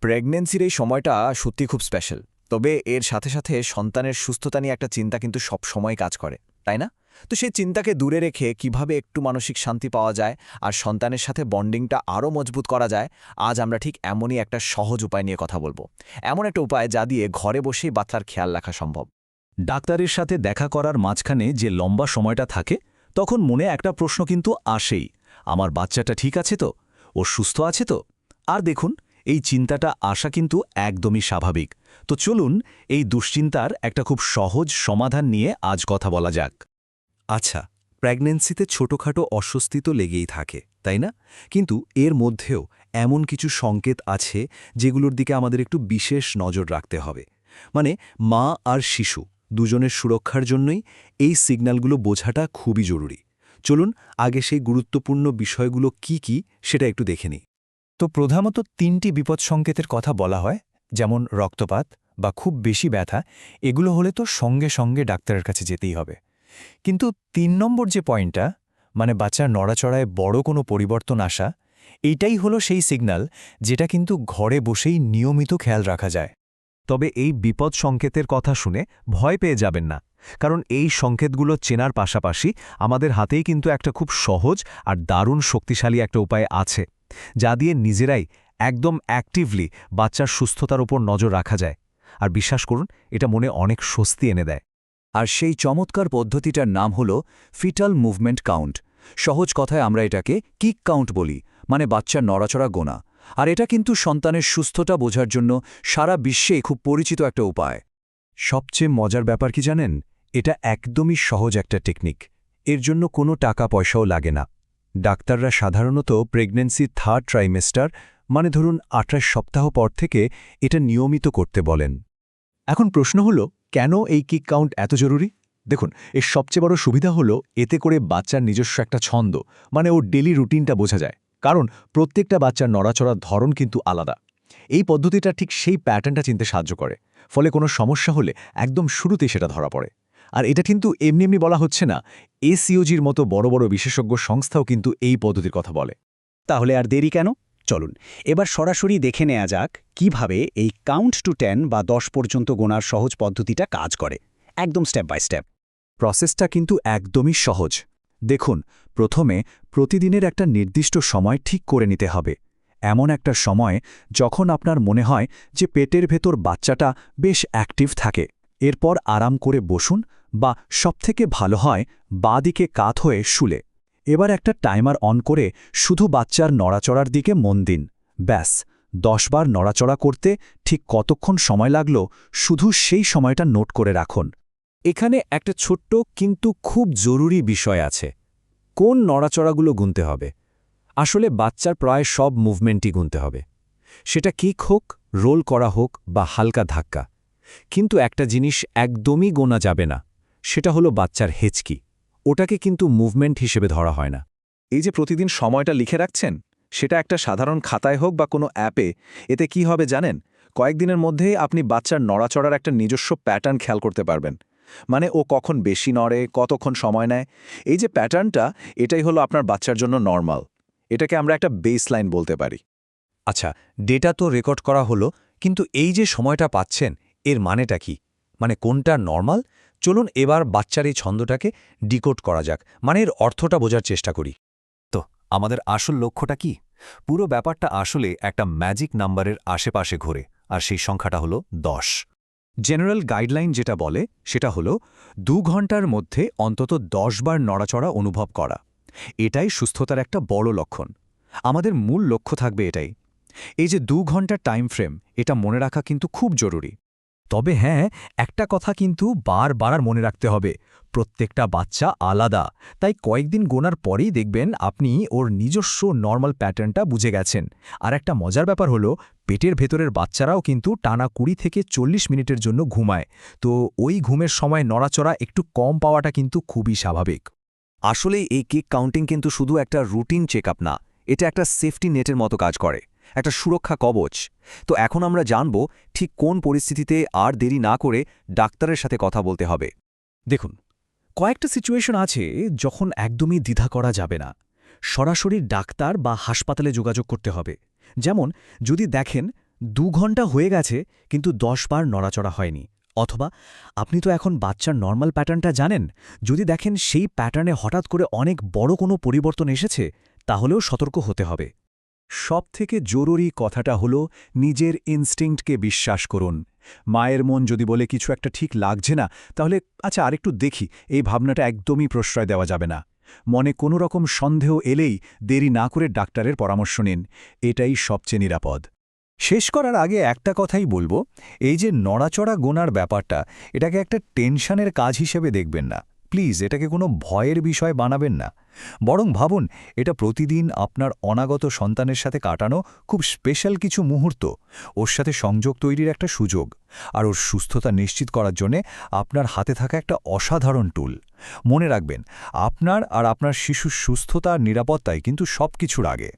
প্রেগন্যান্সির এই সময়টা সত্যি খুব স্পেশাল। তবে এর সাথে সাথে সন্তানের সুস্থতা নিয়ে একটা চিন্তা কিন্তু সব সময় কাজ করে, তাই না? তো সেই চিন্তাকে দূরে রেখে কিভাবে একটু মানসিক শান্তি পাওয়া যায় আর সন্তানের সাথে বন্ডিংটা আরও মজবুত করা যায়, আজ আমরা ঠিক এমনই একটা সহজ উপায় নিয়ে কথা বলবো। এমন একটা উপায় যা দিয়ে ঘরে বসেই বাচ্চার খেয়াল রাখা সম্ভব। ডাক্তারের সাথে দেখা করার মাঝখানে যে লম্বা সময়টা থাকে, তখন মনে একটা প্রশ্ন কিন্তু আসেই, আমার বাচ্চাটা ঠিক আছে তো, ও সুস্থ আছে তো? আর দেখুন, এই চিন্তাটা আসা কিন্তু একদমই স্বাভাবিক। তো চলুন এই দুশ্চিন্তার একটা খুব সহজ সমাধান নিয়ে আজ কথা বলা যাক। আচ্ছা, প্রেগন্যান্সিতে ছোটখাটো অস্বস্তি তো লেগেই থাকে, তাই না? কিন্তু এর মধ্যেও এমন কিছু সংকেত আছে যেগুলোর দিকে আমাদের একটু বিশেষ নজর রাখতে হবে। মানে মা আর শিশু দুজনের সুরক্ষার জন্যই এই সিগন্যালগুলো বোঝাটা খুবই জরুরি। চলুন আগে সেই গুরুত্বপূর্ণ বিষয়গুলো কি সেটা একটু দেখে নিই। তো প্রধানত ৩টি বিপদ সংকেতের কথা বলা হয়, যেমন রক্তপাত বা খুব বেশি ব্যথা। এগুলো হলে তো সঙ্গে সঙ্গে ডাক্তারের কাছে যেতেই হবে। কিন্তু ৩ নম্বর যে পয়েন্টটা, মানে বাচ্চার নড়াচড়ায় বড় কোনো পরিবর্তন আসা, এইটাই হলো সেই সিগন্যাল যেটা কিন্তু ঘরে বসেই নিয়মিত খেয়াল রাখা যায়। তবে এই বিপদ সংকেতের কথা শুনে ভয় পেয়ে যাবেন না, কারণ এই সংকেতগুলো চেনার পাশাপাশি আমাদের হাতেই কিন্তু একটা খুব সহজ আর দারুণ শক্তিশালী একটা উপায় আছে, যা দিয়ে নিজেরাই একদম অ্যাক্টিভলি বাচ্চার সুস্থতার উপর নজর রাখা যায়। আর বিশ্বাস করুন, এটা মনে অনেক স্বস্তি এনে দেয়। আর সেই চমৎকার পদ্ধতিটার নাম হল ফিটাল মুভমেন্ট কাউন্ট। সহজ কথায় আমরা এটাকে কিক কাউন্ট বলি, মানে বাচ্চার নড়াচড়া গোনা। আর এটা কিন্তু সন্তানের সুস্থতা বোঝার জন্য সারা বিশ্বে খুব পরিচিত একটা উপায়। সবচেয়ে মজার ব্যাপার কি জানেন? এটা একদমই সহজ একটা টেকনিক। এর জন্য কোনো টাকা পয়সাও লাগে না। ডাক্তাররা সাধারণত প্রেগন্যান্সির 3rd ট্রাইমেস্টার, মানে ধরুন 28 সপ্তাহ পর থেকে এটা নিয়মিত করতে বলেন। এখন প্রশ্ন হলো, কেন এই কিক কাউন্ট এত জরুরি? দেখুন, এর সবচেয়ে বড় সুবিধা হলো এতে করে বাচ্চার নিজস্ব একটা ছন্দ, মানে ওর ডেলি রুটিনটা বোঝা যায়। কারণ প্রত্যেকটা বাচ্চার নড়াচড়ার ধরন কিন্তু আলাদা। এই পদ্ধতিটা ঠিক সেই প্যাটার্নটা চিনতে সাহায্য করে। ফলে কোনো সমস্যা হলে একদম শুরুতেই সেটা ধরা পড়ে। আর এটা কিন্তু এমনি এমনি বলা হচ্ছে না। এসিওজির মতো বড় বড় বিশেষজ্ঞ সংস্থাও কিন্তু এই পদ্ধতির কথা বলে। তাহলে আর দেরি কেন? চলুন এবার সরাসরি দেখে নেওয়া যাক কিভাবে এই কাউন্ট টু 10 বা 10 পর্যন্ত গোনার সহজ পদ্ধতিটা কাজ করে, একদম স্টেপ বাই স্টেপ। প্রসেসটা কিন্তু একদমই সহজ। দেখুন, প্রথমে প্রতিদিনের একটা নির্দিষ্ট সময় ঠিক করে নিতে হবে। এমন একটা সময় যখন আপনার মনে হয় যে পেটের ভেতর বাচ্চাটা বেশ অ্যাক্টিভ থাকে। এরপর আরাম করে বসুন, বা সবথেকে ভালো হয় বাঁ দিকে কাত হয়ে শুলে। এবার একটা টাইমার অন করে শুধু বাচ্চার নড়াচড়ার দিকে মন দিন। ব্যাস, 10 বার নড়াচড়া করতে ঠিক কতক্ষণ সময় লাগলো শুধু সেই সময়টা নোট করে রাখুন। এখানে একটা ছোট্ট কিন্তু খুব জরুরি বিষয় আছে। কোন নড়াচড়াগুলো গুনতে হবে? আসলে বাচ্চার প্রায় সব মুভমেন্টই গুনতে হবে। সেটা কিক হোক, রোল করা হোক বা হালকা ধাক্কা। কিন্তু একটা জিনিস একদমই গোনা যাবে না, সেটা হলো বাচ্চার হেঁচকি। ওটাকে কিন্তু মুভমেন্ট হিসেবে ধরা হয় না। এই যে প্রতিদিন সময়টা লিখে রাখছেন, সেটা একটা সাধারণ খাতায় হোক বা কোনো অ্যাপে, এতে কি হবে জানেন? কয়েকদিনের মধ্যেই আপনি বাচ্চার নড়াচড়ার একটা নিজস্ব প্যাটার্ন খেয়াল করতে পারবেন। মানে ও কখন বেশি নড়ে, কতক্ষণ সময় নেয়। এই যে প্যাটার্নটা, এটাই হলো আপনার বাচ্চার জন্য নরমাল। এটাকে আমরা একটা বেসলাইন বলতে পারি। আচ্ছা, ডেটা তো রেকর্ড করা হলো, কিন্তু এই যে সময়টা পাচ্ছেন, এর মানেটা কি? মানে কোনটা নরমাল? চলুন এবার বাচ্চার এই ছন্দটাকে ডিকোড করা যাক, মানে এর অর্থটা বোঝার চেষ্টা করি। তো আমাদের আসল লক্ষ্যটা কি? পুরো ব্যাপারটা আসলে একটা ম্যাজিক নাম্বারের আশেপাশে ঘোরে, আর সেই সংখ্যাটা হলো 10। জেনারেল গাইডলাইন যেটা বলে সেটা হলো 2 ঘন্টার মধ্যে অন্তত 10 বার নড়াচড়া অনুভব করা। এটাই সুস্থতার একটা বড় লক্ষণ। আমাদের মূল লক্ষ্য থাকবে এটাই। এই যে 2 ঘন্টার টাইম ফ্রেম, এটা মনে রাখা কিন্তু খুব জরুরি। তবে হ্যাঁ, একটা কথা কিন্তু বারবার মনে রাখতে হবে, প্রত্যেকটা বাচ্চা আলাদা। তাই কয়েকদিন গোনার পরেই দেখবেন আপনি ওর নিজস্ব নরমাল প্যাটার্নটা বুঝে গেছেন। আর একটা মজার ব্যাপার হলো, পেটের ভেতরের বাচ্চারাও কিন্তু টানা 20 থেকে 40 মিনিটের জন্য ঘুমায়। তো ওই ঘুমের সময় নড়াচড়া একটু কম পাওয়াটা কিন্তু খুবই স্বাভাবিক। আসলে এই কিক কাউন্টিং কিন্তু শুধু একটা রুটিন চেকআপ না, এটা একটা সেফটি নেটের মতো কাজ করে, একটা সুরক্ষা কবচ। তো এখন আমরা জানব ঠিক কোন পরিস্থিতিতে আর দেরি না করে ডাক্তারের সাথে কথা বলতে হবে। দেখুন, কয়েকটা সিচুয়েশন আছে যখন একদমই দ্বিধা করা যাবে না। সরাসরি ডাক্তার বা হাসপাতালে যোগাযোগ করতে হবে। যেমন যদি দেখেন 2 ঘন্টা হয়ে গেছে কিন্তু 10 বার নড়াচড়া হয়নি। অথবা আপনি তো এখন বাচ্চার নর্মাল প্যাটার্নটা জানেন, যদি দেখেন সেই প্যাটার্নে হঠাৎ করে অনেক বড় কোনো পরিবর্তন এসেছে, তাহলেও সতর্ক হতে হবে। সবথেকে জরুরি কথাটা হলো নিজের ইনস্টিংক্টকে বিশ্বাস করুন। মায়ের মন যদি বলে কিছু একটা ঠিক লাগছে না, তাহলে আচ্ছা আরেকটু দেখি, এই ভাবনাটা একদমই প্রশ্রয় দেওয়া যাবে না। মনে কোনো রকম সন্দেহ এলেই দেরি না করে ডাক্তারের পরামর্শ নিন, এটাই সবচেয়ে নিরাপদ। শেষ করার আগে একটা কথাই বলবো, এই যে নড়াচড়া গোনার ব্যাপারটা, এটাকে একটা টেনশনের কাজ হিসেবে দেখবেন না। প্লিজ এটাকে কোনো ভয়ের বিষয় বানাবেন না, বরং ভাবুন এটা প্রতিদিন আপনার অনাগত সন্তানের সাথে কাটানো খুব স্পেশাল কিছু মুহূর্ত, ওর সাথে সংযোগ তৈরির একটা সুযোগ, আর ওর সুস্থতা নিশ্চিত করার জন্যে আপনার হাতে থাকা একটা অসাধারণ টুল। মনে রাখবেন, আপনার আর আপনার শিশুর সুস্থতা আর নিরাপত্তাই কিন্তু সব কিছুর আগে।